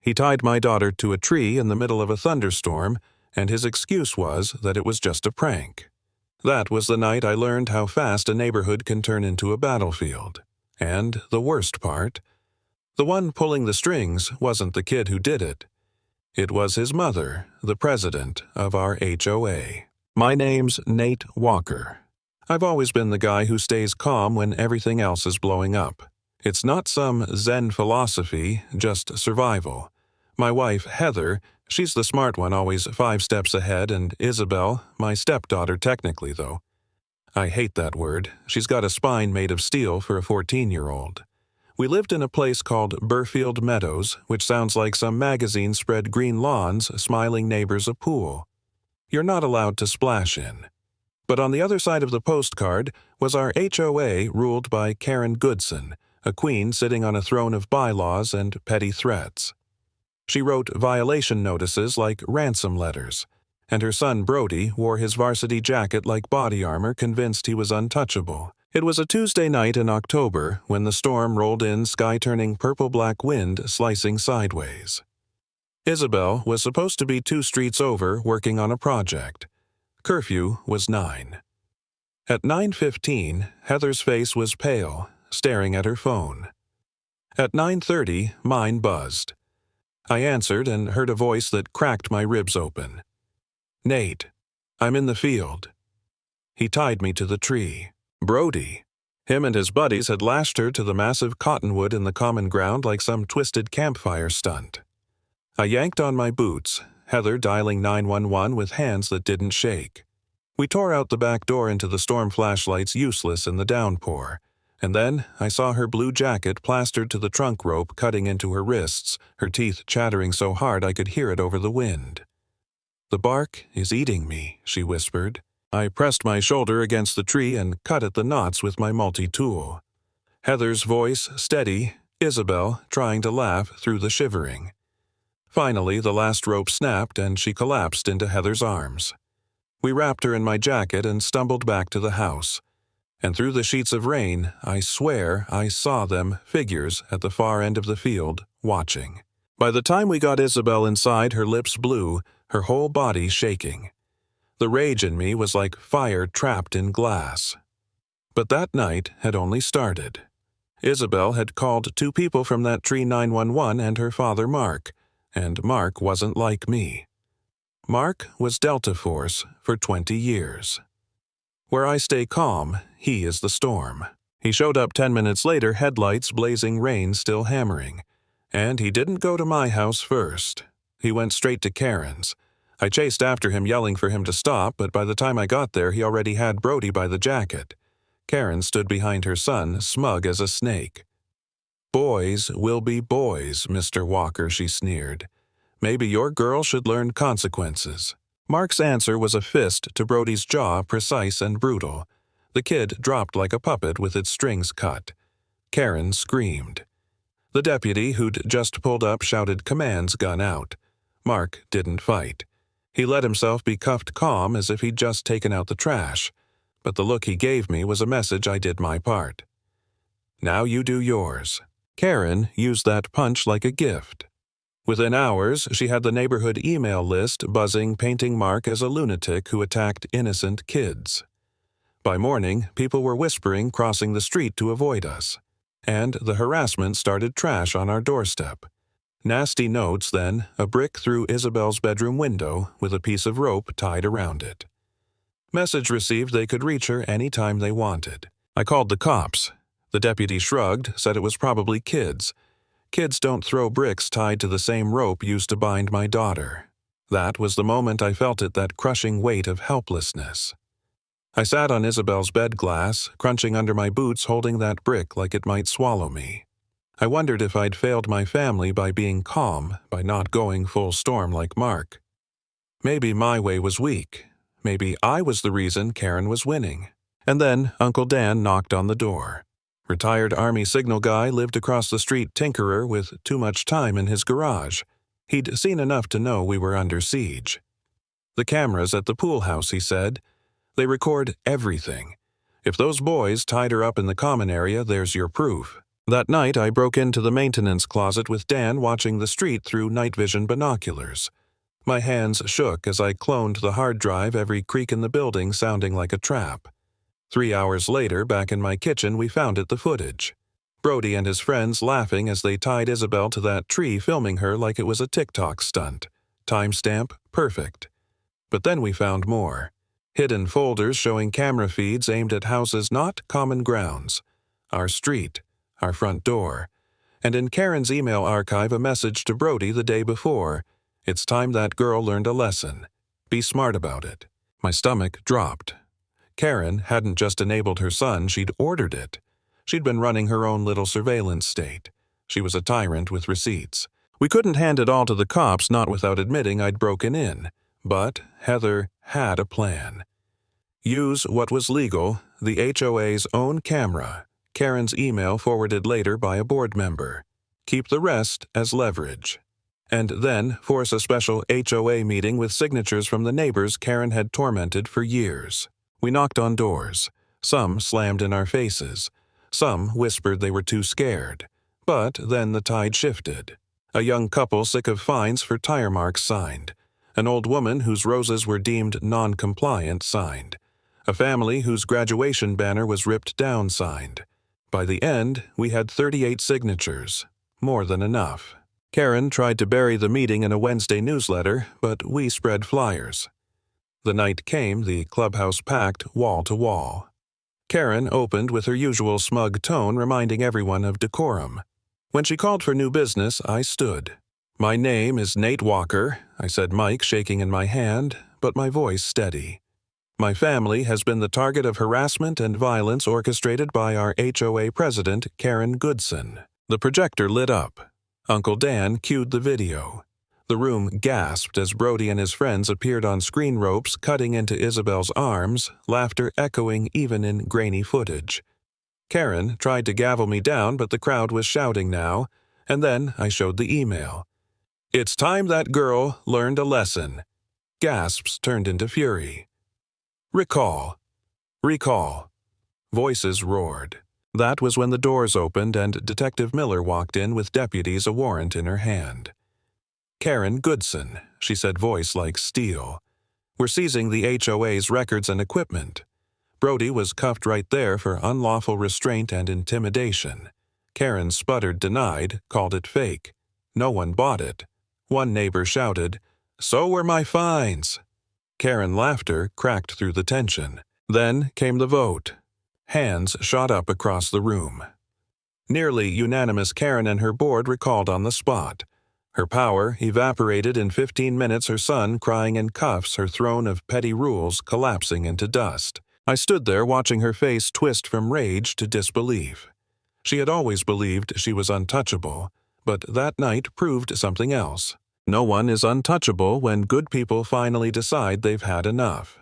He tied my daughter to a tree in the middle of a thunderstorm, and his excuse was that it was just a prank. That was the night I learned how fast a neighborhood can turn into a battlefield. And the worst part, the one pulling the strings wasn't the kid who did it. It was his mother, the president of our HOA. My name's Nate Walker. I've always been the guy who stays calm when everything else is blowing up. It's not some Zen philosophy, just survival. My wife, Heather, she's the smart one, always 5 steps ahead, and Isabel, my stepdaughter technically though. I hate that word. She's got a spine made of steel for a 14-year-old. We lived in a place called Burfield Meadows, which sounds like some magazine spread green lawns, smiling neighbors a pool. You're not allowed to splash in. But on the other side of the postcard was our HOA ruled by Karen Goodson, a queen sitting on a throne of bylaws and petty threats. She wrote violation notices like ransom letters, and her son Brody wore his varsity jacket like body armor, convinced he was untouchable. It was a Tuesday night in October when the storm rolled in, sky-turning purple-black wind slicing sideways. Isabel was supposed to be 2 streets over working on a project. Curfew was 9. At 9:15, Heather's face was pale, staring at her phone. At 9:30, mine buzzed. I answered and heard a voice that cracked my ribs open. "Nate, I'm in the field." He tied me to the tree. Brody. Him and his buddies had lashed her to the massive cottonwood in the common ground like some twisted campfire stunt. I yanked on my boots, Heather dialing 911 with hands that didn't shake. We tore out the back door into the storm flashlights useless in the downpour. And then I saw her blue jacket plastered to the trunk rope cutting into her wrists, her teeth chattering so hard I could hear it over the wind. "The bark is eating me," she whispered. I pressed my shoulder against the tree and cut at the knots with my multi-tool. Heather's voice steady, Isabel trying to laugh through the shivering. Finally, the last rope snapped and she collapsed into Heather's arms. We wrapped her in my jacket and stumbled back to the house. And through the sheets of rain, I swear I saw them, figures at the far end of the field, watching. By the time we got Isabel inside, her lips blue, her whole body shaking. The rage in me was like fire trapped in glass. But that night had only started. Isabel had called 2 people from that tree 911 and her father Mark, and Mark wasn't like me. Mark was Delta Force for 20 years. Where I stay calm, he is the storm. He showed up 10 minutes later, headlights blazing, rain still hammering. And he didn't go to my house first. He went straight to Karen's. I chased after him, yelling for him to stop, but by the time I got there, he already had Brody by the jacket. Karen stood behind her son, smug as a snake. "Boys will be boys, Mr. Walker," she sneered. "Maybe your girl should learn consequences." Mark's answer was a fist to Brody's jaw, precise and brutal. The kid dropped like a puppet with its strings cut. Karen screamed. The deputy who'd just pulled up shouted commands, gun out. Mark didn't fight. He let himself be cuffed calm as if he'd just taken out the trash, but the look he gave me was a message I did my part. "Now you do yours." Karen used that punch like a gift. Within hours, she had the neighborhood email list buzzing, painting Mark as a lunatic who attacked innocent kids. By morning, people were whispering, crossing the street to avoid us. And the harassment started trash on our doorstep. Nasty notes, then a brick through Isabel's bedroom window with a piece of rope tied around it. Message received they could reach her any time they wanted. I called the cops. The deputy shrugged, said it was probably kids. Kids don't throw bricks tied to the same rope used to bind my daughter. That was the moment I felt it, that crushing weight of helplessness. I sat on Isabel's bed glass, crunching under my boots, holding that brick like it might swallow me. I wondered if I'd failed my family by being calm, by not going full storm like Mark. Maybe my way was weak. Maybe I was the reason Karen was winning. And then Uncle Dan knocked on the door. Retired Army signal guy, lived across the street, tinkerer with too much time in his garage. He'd seen enough to know we were under siege. "The cameras at the pool house," he said. "They record everything. If those boys tied her up in the common area, there's your proof. That night, I broke into the maintenance closet with Dan watching the street through night vision binoculars. My hands shook as I cloned the hard drive, every creak in the building sounding like a trap. 3 hours later, back in my kitchen, we found the footage. Brody and his friends laughing as they tied Isabel to that tree, filming her like it was a TikTok stunt. Timestamp perfect. But then we found more. Hidden folders showing camera feeds aimed at houses not common grounds. Our street, our front door. And in Karen's email archive, a message to Brody the day before. It's time that girl learned a lesson. Be smart about it. My stomach dropped. Karen hadn't just enabled her son, she'd ordered it. She'd been running her own little surveillance state. She was a tyrant with receipts. We couldn't hand it all to the cops, not without admitting I'd broken in. But Heather had a plan. Use what was legal, the HOA's own camera, Karen's email forwarded later by a board member. Keep the rest as leverage. And then force a special HOA meeting with signatures from the neighbors Karen had tormented for years. We knocked on doors. Some slammed in our faces. Some whispered they were too scared. But then the tide shifted. A young couple sick of fines for tire marks signed. An old woman whose roses were deemed non-compliant signed. A family whose graduation banner was ripped down signed. By the end, we had 38 signatures. More than enough. Karen tried to bury the meeting in a Wednesday newsletter, but we spread flyers. The night came, the clubhouse packed wall to wall. Karen opened with her usual smug tone, reminding everyone of decorum. When she called for new business, I stood. My name is Nate Walker, I said, mic shaking in my hand, but my voice steady. My family has been the target of harassment and violence orchestrated by our HOA president, Karen Goodson. The projector lit up. Uncle Dan cued the video. The room gasped as Brody and his friends appeared on screen ropes cutting into Isabel's arms, laughter echoing even in grainy footage. Karen tried to gavel me down, but the crowd was shouting now, and then I showed the email. It's time that girl learned a lesson. Gasps turned into fury. Recall. Recall. Voices roared. That was when the doors opened and Detective Miller walked in with deputies, a warrant in her hand. Karen Goodson, she said, voice like steel. We're seizing the HOA's records and equipment. Brody was cuffed right there for unlawful restraint and intimidation. Karen sputtered, denied, called it fake. No one bought it. One neighbor shouted, "So were my fines." Karen laughter cracked through the tension. Then came the vote. Hands shot up across the room. Nearly unanimous, Karen and her board recalled on the spot. Her power evaporated in 15 minutes, her son crying in cuffs, her throne of petty rules collapsing into dust. I stood there watching her face twist from rage to disbelief. She had always believed she was untouchable, but that night proved something else. No one is untouchable when good people finally decide they've had enough.